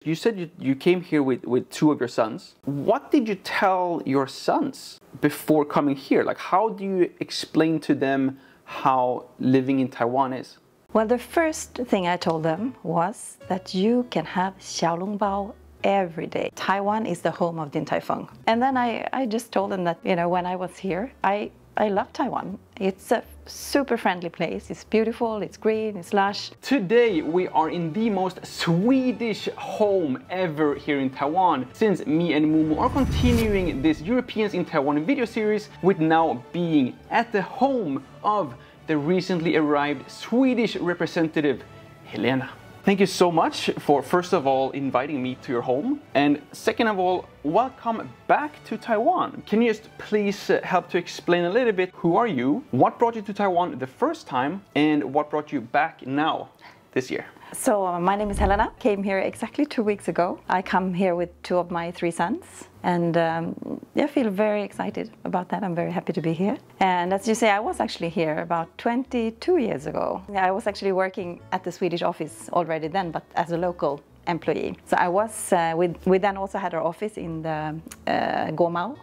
You said you came here with two of your sons. What did you tell your sons before coming here? Like, how do you explain to them how living in Taiwan is? Well, the first thing I told them was that you can have xiaolongbao every day. Taiwan is the home of Din Tai Fung. And then I just told them that, you know, when I was here, I love Taiwan. It's a super friendly place. It's beautiful, it's green, it's lush. Today we are in the most Swedish home ever here in Taiwan, since me and Mumu are continuing this Europeans in Taiwan video series with now being at the home of the recently arrived Swedish representative, Helena. Thank you so much for, first of all, inviting me to your home, and second of all, welcome back to Taiwan. Can you just please help to explain a little bit, who are you, what brought you to Taiwan the first time, and what brought you back now this year? So my name is Helena, came here exactly 2 weeks ago. I come here with two of my three sons, and I feel very excited about that. I'm very happy to be here. And as you say, I was actually here about 22 years ago. I was actually working at the Swedish office already then, but as a local employee. So I was, we then also had our office in the Gomao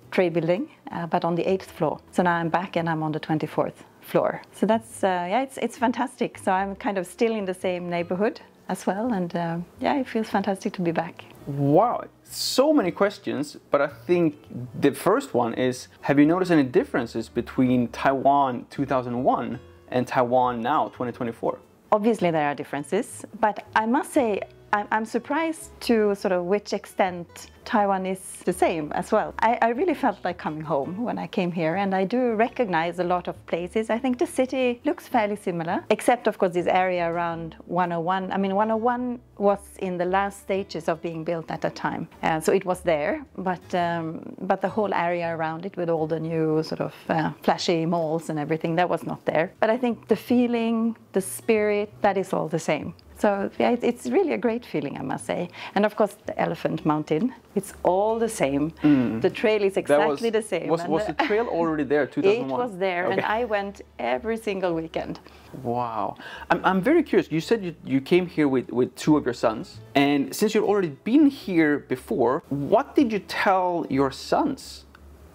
trade building, but on the 8th floor. So now I'm back and I'm on the 24th floor. So that's, yeah, it's fantastic. So I'm kind of still in the same neighborhood as well, and yeah, it feels fantastic to be back. Wow, so many questions, but I think the first one is, have you noticed any differences between Taiwan 2001 and Taiwan now, 2024? Obviously there are differences, but I must say I'm surprised to sort of which extent Taiwan is the same as well. I really felt like coming home when I came here, and I do recognize a lot of places. I think the city looks fairly similar, except of course this area around 101. I mean, 101 was in the last stages of being built at that time, so it was there, but the whole area around it with all the new sort of flashy malls and everything, that was not there. But I think the feeling, the spirit, that is all the same. So yeah, it's really a great feeling, I must say. And of course, the Elephant Mountain, it's all the same. The trail is exactly the same. Was the trail already there, 2001? It was there, okay. And I went every single weekend. Wow. I'm very curious. You said you came here with two of your sons. And since you've already been here before, what did you tell your sons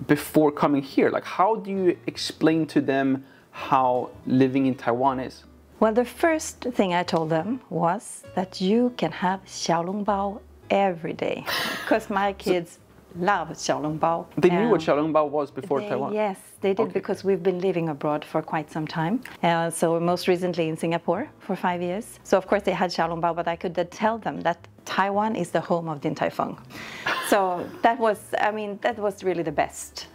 before coming here? Like, how do you explain to them how living in Taiwan is? Well, the first thing I told them was that you can have xiaolongbao every day, because my kids love xiaolongbao. They knew what xiaolongbao was before Taiwan? Yes, they did, okay. Because we've been living abroad for quite some time. So most recently in Singapore for 5 years. So of course they had xiaolongbao, but I could tell them that Taiwan is the home of Din Tai Fung. So that was, I mean, that was really the best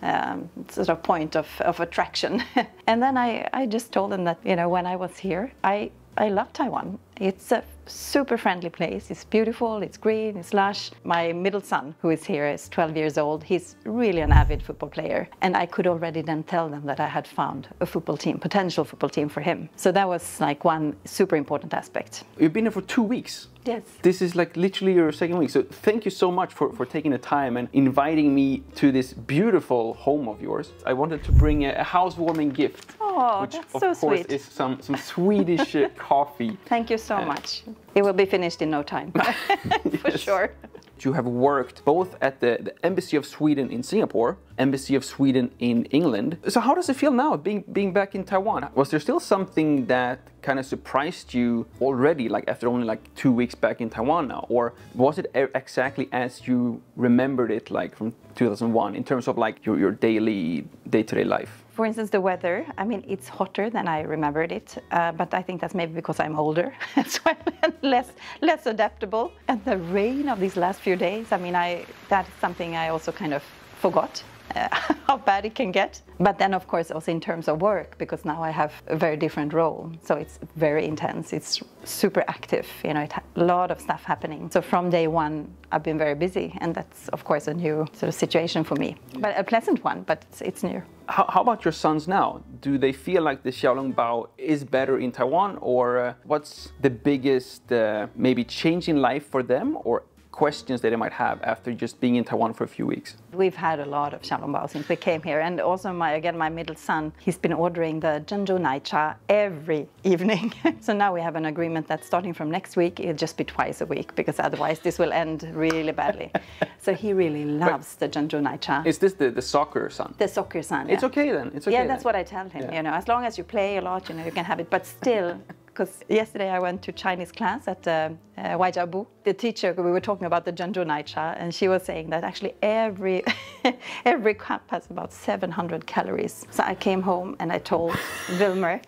sort of point of attraction. And then I just told them that, you know, when I was here, I love Taiwan. It's a super friendly place. It's beautiful, it's green, it's lush. My middle son, who is here, is 12 years old. He's really an avid football player. And I could already then tell them that I had found a football team, potential football team for him. So that was like one super important aspect. You've been here for 2 weeks. Yes. This is like literally your second week. So thank you so much for taking the time and inviting me to this beautiful home of yours. I wanted to bring a housewarming gift. Oh, which that's so sweet. Of course is some Swedish coffee. Thank you so much. It will be finished in no time, for sure. You have worked both at the Embassy of Sweden in Singapore, Embassy of Sweden in England. So how does it feel now being back in Taiwan? Was there still something that kind of surprised you already, like after only like 2 weeks back in Taiwan now? Or was it exactly as you remembered it, like from 2001, in terms of like your daily, day-to-day life? For instance, the weather, I mean, it's hotter than I remembered it, but I think that's maybe because I'm older as well and less adaptable. And the rain of these last few days, I mean, that is something I also kind of forgot. How bad it can get. But then, of course, also in terms of work, because now I have a very different role. So it's very intense. It's super active. You know, a lot of stuff happening. So from day one, I've been very busy. And that's, of course, a new sort of situation for me. But a pleasant one, but it's new. How about your sons now? Do they feel like the xiaolongbao is better in Taiwan? Or what's the biggest maybe change in life for them? Or questions that they might have after just being in Taiwan for a few weeks? We've had a lot of xiaolongbao since we came here, and also my middle son, he's been ordering the珍珠奶茶every evening. So now we have an agreement that starting from next week, it'll just be twice a week, because otherwise this will end really badly. So he really loves the珍珠奶茶. Is this the soccer son? The soccer son. It's okay then. It's okay. Yeah, that's what I tell him. You know, as long as you play a lot, you know, you can have it. But still, because yesterday I went to Chinese class at Waijiabu. The teacher, we were talking about the珍珠奶茶, and she was saying that actually every cup has about 700 calories. So I came home and I told Wilmer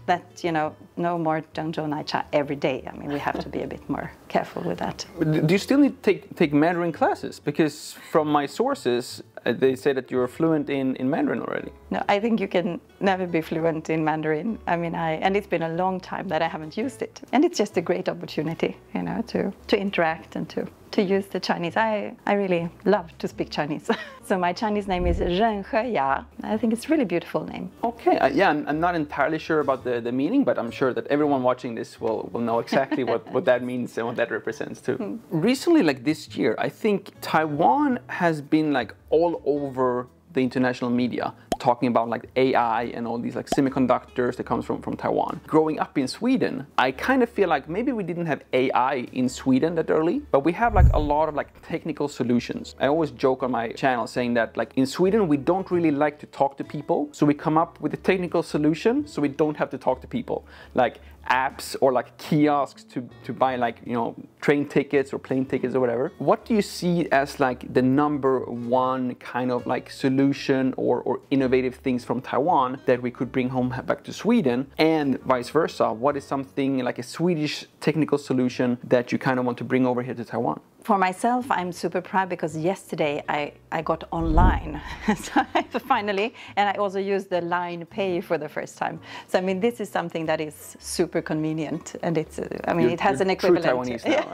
that, you know, no more珍珠奶茶every day. I mean, we have to be a bit more careful with that. Do you still need to take Mandarin classes? Because from my sources, they say that you're fluent in Mandarin already. No, I think you can never be fluent in Mandarin. I mean, and it's been a long time that I haven't used it. And it's just a great opportunity, you know, to interact and to use the Chinese. I really love to speak Chinese. So my Chinese name is Ren He Ya. I think it's a really beautiful name. Okay, yeah, I'm not entirely sure about the meaning, but I'm sure that everyone watching this will know exactly what that means and what that represents too. Recently, like this year, I think Taiwan has been like all over the international media talking about like AI and all these like semiconductors that comes from Taiwan. Growing up in Sweden, I kind of feel like maybe we didn't have AI in Sweden that early, but we have like a lot of like technical solutions. I always joke on my channel saying that like in Sweden, we don't really like to talk to people. So we come up with a technical solution so we don't have to talk to people. Like apps or like kiosks to buy like, you know, train tickets or plane tickets or whatever. What do you see as like the number one kind of like solution or innovative things from Taiwan that we could bring home back to Sweden, and vice versa? What is something like a Swedish technical solution that you kind of want to bring over here to Taiwan? For myself, I'm super proud because yesterday I got online, so finally, and I also used the Line Pay for the first time. So I mean, this is something that is super convenient, and it's I mean, it has an equivalent. True Taiwanese now,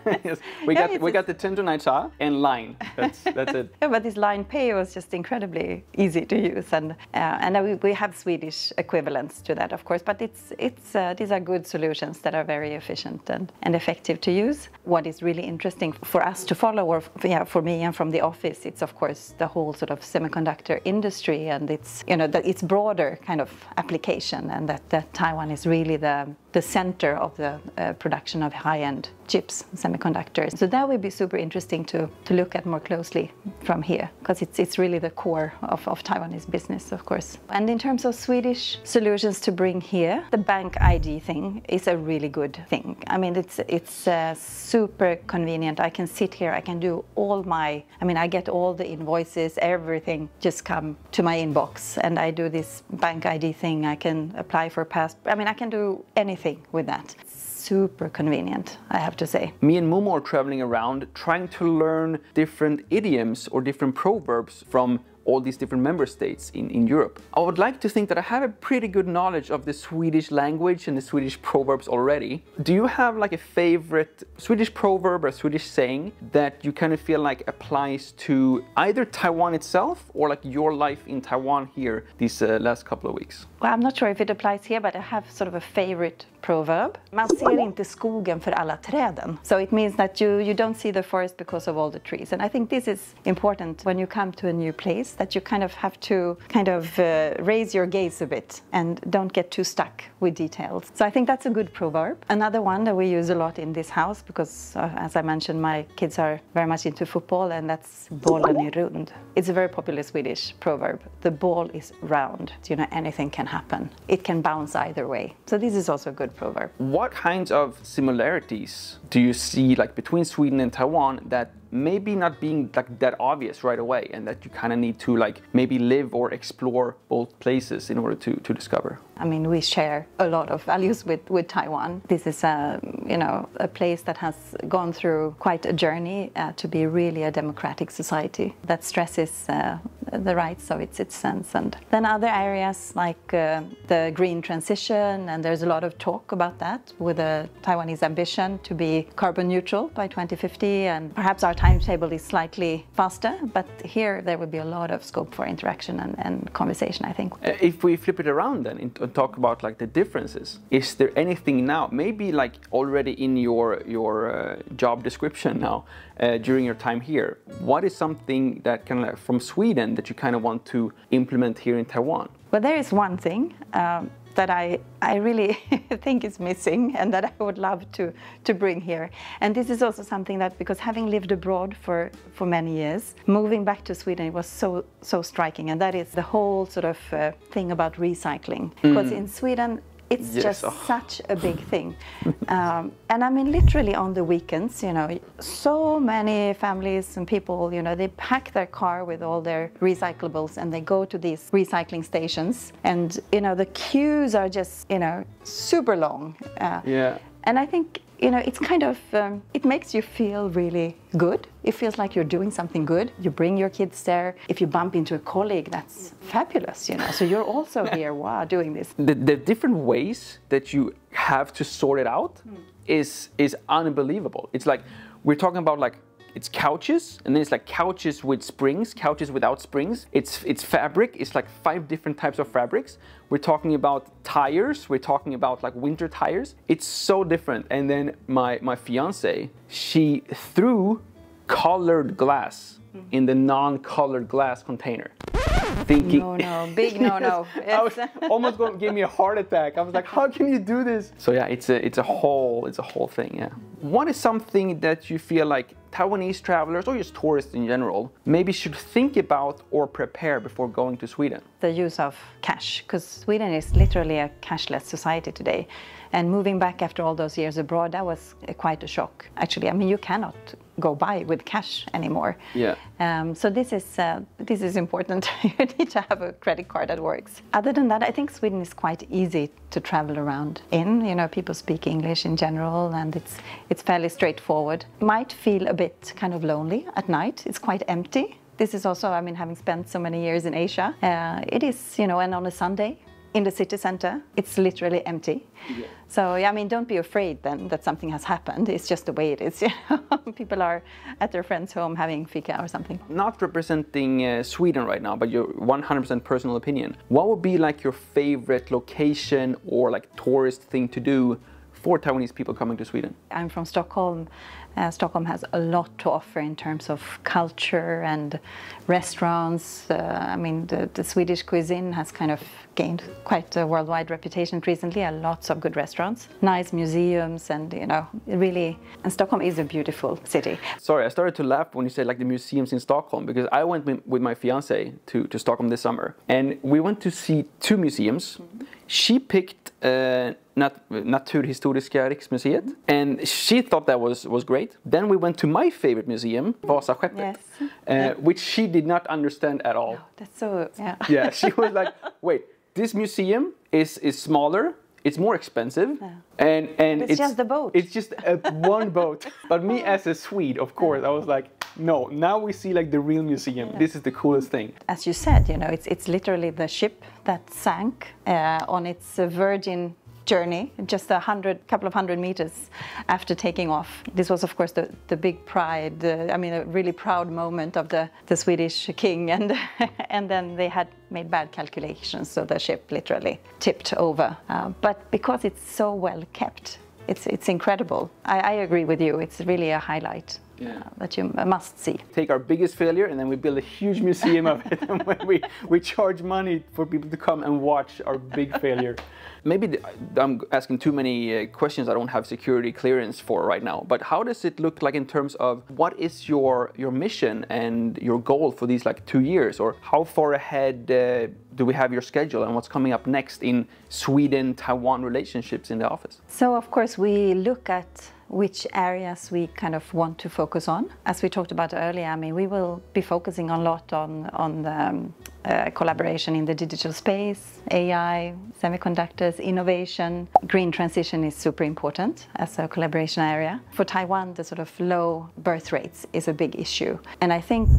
right? Yes. We got the珍珠奶茶and Line. That's it. Yeah, but this Line Pay was just incredibly easy to use, and we have Swedish equivalents to that, of course. But these are good solutions that are very efficient and effective to use. What is really interesting for us to follow, or for me and from the office, it's of course the whole sort of semiconductor industry and its, you know, its broader kind of application, and that Taiwan is really the center of the production of high-end chips, semiconductors. So that would be super interesting to look at more closely from here, because it's really the core of Taiwanese business, of course. And in terms of Swedish solutions to bring here, the bank ID thing is a really good thing. I mean, it's super convenient. I can sit here, I can do I get all the invoices, everything just come to my inbox, and I do this bank ID thing. I can apply for passport. I mean, I can do anything with that. Super convenient, I have to say. Me and Momo are traveling around trying to learn different idioms or different proverbs from all these different member states in Europe. I would like to think that I have a pretty good knowledge of the Swedish language and the Swedish proverbs already. Do you have like a favorite Swedish proverb or Swedish saying that you kind of feel like applies to either Taiwan itself or like your life in Taiwan here these last couple of weeks? Well, I'm not sure if it applies here, but I have sort of a favorite proverb. Man ser inte skogen för alla träden. So it means that you don't see the forest because of all the trees. And I think this is important when you come to a new place, that you kind of have to raise your gaze a bit and don't get too stuck with details. So I think that's a good proverb. Another one that we use a lot in this house, because as I mentioned, my kids are very much into football, and that's bollen är rund. It's a very popular Swedish proverb. The ball is round. You know, anything can happen. It can bounce either way. So this is also a good proverb. What kinds of similarities do you see like between Sweden and Taiwan that maybe not being like that obvious right away, and that you kind of need to like maybe live or explore both places in order to discover? I mean, we share a lot of values with Taiwan. This is a place that has gone through quite a journey to be really a democratic society that stresses the rights of its citizens. And then other areas like the green transition, and there's a lot of talk about that with the Taiwanese ambition to be carbon neutral by 2050, and perhaps our timetable is slightly faster, but here there will be a lot of scope for interaction and conversation, I think. If we flip it around then and talk about like the differences, is there anything now, maybe like already in your job description now, during your time here, what is something that kind of like from Sweden that you kind of want to implement here in Taiwan? Well, there is one thing that I really think is missing and that I would love to bring here. And this is also something that, because having lived abroad for many years, moving back to Sweden, it was so striking, and that is the whole sort of thing about recycling. Because in Sweden, it's just such a big thing. And I mean, literally on the weekends, you know, so many families and people, you know, they pack their car with all their recyclables and they go to these recycling stations. And, you know, the queues are just, you know, super long. And I think, you know, it's kind of, it makes you feel really good. It feels like you're doing something good. You bring your kids there. If you bump into a colleague, that's fabulous, you know. So you're also here, wow, doing this. The different ways that you have to sort it out is unbelievable. It's like, we're talking about like, it's couches, and then it's like couches with springs, couches without springs. It's fabric, it's like 5 different types of fabrics. We're talking about tires, we're talking about like winter tires. It's so different. And then my fiance, she threw colored glass in the non-colored glass container. Thinking, no, big no. I was almost going to give me a heart attack. I was like, how can you do this? So yeah, it's a whole thing. Yeah. What is something that you feel like Taiwanese travelers or just tourists in general maybe should think about or prepare before going to Sweden? The use of cash, because Sweden is literally a cashless society today. And moving back after all those years abroad, that was quite a shock. Actually, I mean, you cannot go by with cash anymore. Yeah. So this is important. You need to have a credit card that works. Other than that, I think Sweden is quite easy to travel around in. You know, people speak English in general, and it's fairly straightforward. Might feel a bit kind of lonely at night. It's quite empty. This is also, I mean, having spent so many years in Asia, it is, you know, and on a Sunday, in the city center, it's literally empty. Yeah. So, I mean, don't be afraid then that something has happened. It's just the way it is. You know? People are at their friend's home having fika or something. Not representing Sweden right now, but your 100% personal opinion. What would be like your favorite location or like tourist thing to do for Taiwanese people coming to Sweden? I'm from Stockholm. Stockholm has a lot to offer in terms of culture and restaurants. I mean, the Swedish cuisine has kind of gained quite a worldwide reputation recently. Lots of good restaurants, nice museums, and, you know, really, and Stockholm is a beautiful city. Sorry, I started to laugh when you said like the museums in Stockholm, because I went with my fiance to Stockholm this summer, and we went to see 2 museums. She picked Naturhistoriska Riksmuseet, and she thought that was great. Then we went to my favorite museum, Vasaskeppet, which she did not understand at all. No, that's so, yeah. Yeah, she was like, wait, this museum is smaller, it's more expensive, and it's just the boat. It's just one boat. But me as a Swede, of course, I was like, no, now we see like the real museum. This is the coolest thing. As you said, you know, it's literally the ship that sank on its virgin journey, just couple of hundred meters after taking off. This was, of course, the big pride, I mean, a really proud moment of the Swedish king, and then they had made bad calculations, so the ship literally tipped over. But because it's so well kept, it's incredible. I agree with you. It's really a highlight. Yeah. That you must see. Take our biggest failure and then we build a huge museum of it, and when we charge money for people to come and watch our big failure. Maybe I'm asking too many questions I don't have security clearance for right now, but how does it look like in terms of what is your mission and your goal for these like 2 years, or how far ahead do we have your schedule and what's coming up next in Sweden-Taiwan relationships in the office? So of course we look at which areas we kind of want to focus on. As we talked about earlier, I mean, we will be focusing a lot on collaboration in the digital space, AI, semiconductors, innovation. Green transition is super important as a collaboration area. For Taiwan, the sort of low birth rates is a big issue. And I think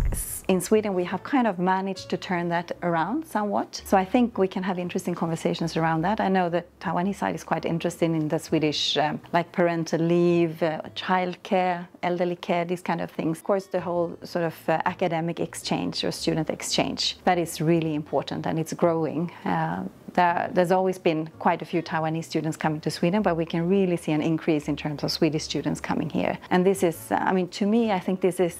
in Sweden we have kind of managed to turn that around somewhat. So I think we can have interesting conversations around that. I know the Taiwanese side is quite interested in the Swedish like parental leave, childcare, elderly care, these kind of things. Of course, the whole sort of academic exchange or student exchange, that is really important and it's growing. There's always been quite a few Taiwanese students coming to Sweden, but we can really see an increase in terms of Swedish students coming here. And this is, I mean, to me, I think this is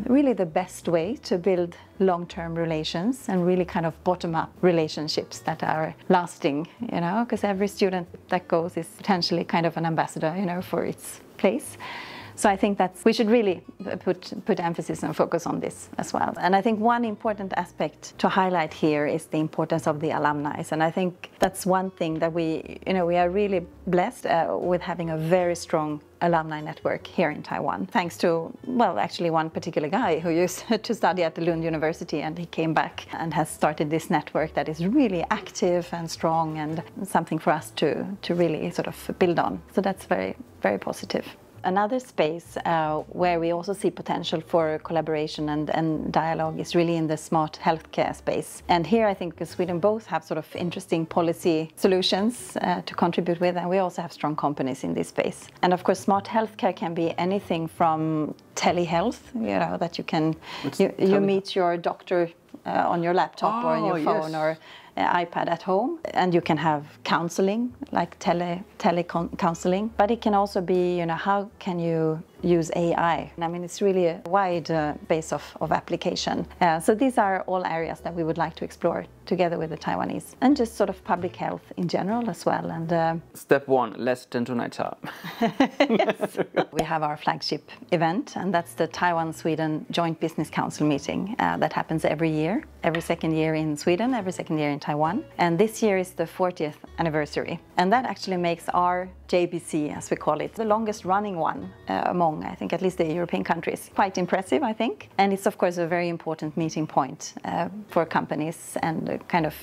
really the best way to build long-term relations and really kind of bottom-up relationships that are lasting, you know, because every student that goes is potentially kind of an ambassador, you know, for its place. So I think that we should really put emphasis and focus on this as well. And I think one important aspect to highlight here is the importance of the alumni. And I think that's one thing that we are really blessed with having a very strong alumni network here in Taiwan. Thanks to, well, actually one particular guy who used to study at the Lund University, and he came back and has started this network that is really active and strong and something for us to really sort of build on. So that's very, very positive. Another space where we also see potential for collaboration and dialogue is really in the smart healthcare space. And here I think Sweden both have sort of interesting policy solutions to contribute with, and we also have strong companies in this space. And of course, smart healthcare can be anything from telehealth, you know, that you can you meet your doctor on your laptop or on your phone, yes, or iPad at home, and you can have counseling, like counseling. But it can also be, you know, how can you use AI? I mean, it's really a wide base of application. So these are all areas that we would like to explore together with the Taiwanese, and just sort of public health in general as well. And Step 1, less珍珠奶茶. Yes. We have our flagship event, and that's the Taiwan-Sweden Joint Business Council meeting that happens every year, every second year in Sweden, every second year in Taiwan. And this year is the 40th anniversary. And that actually makes our JBC, as we call it, the longest running one among, I think, at least the European countries. Quite impressive, I think. And it's, of course, a very important meeting point for companies and kind of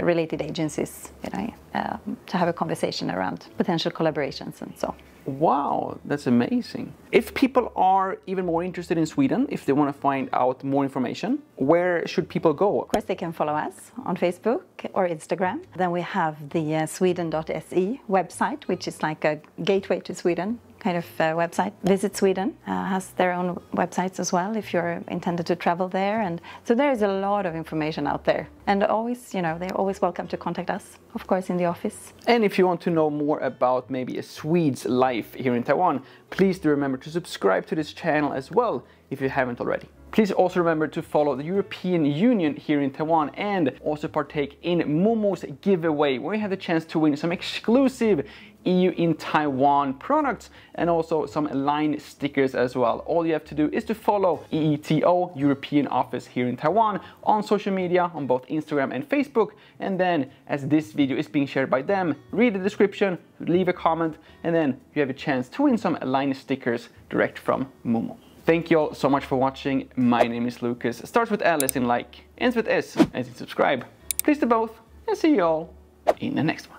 related agencies, you know, to have a conversation around potential collaborations and so. Wow, that's amazing. If people are even more interested in Sweden, if they want to find out more information, where should people go? Of course, they can follow us on Facebook or Instagram. Then we have the sweden.se website, which is like a gateway to Sweden kind of website. Visit Sweden has their own websites as well if you're intended to travel there. And so there is a lot of information out there. And always, you know, they're always welcome to contact us, of course, in the office. And if you want to know more about maybe a Swede's life here in Taiwan, please do remember to subscribe to this channel as well if you haven't already. Please also remember to follow the European Union here in Taiwan and also partake in Momo's giveaway, where you have the chance to win some exclusive EU in Taiwan products and also some line stickers as well. All you have to do is to follow EETO, European Office here in Taiwan, on social media, on both Instagram and Facebook. And then, as this video is being shared by them, read the description, leave a comment, and then you have a chance to win some line stickers direct from Momo. Thank you all so much for watching. My name is Lucas. Starts with L as in like, ends with S as in subscribe. Please do both, and see you all in the next one.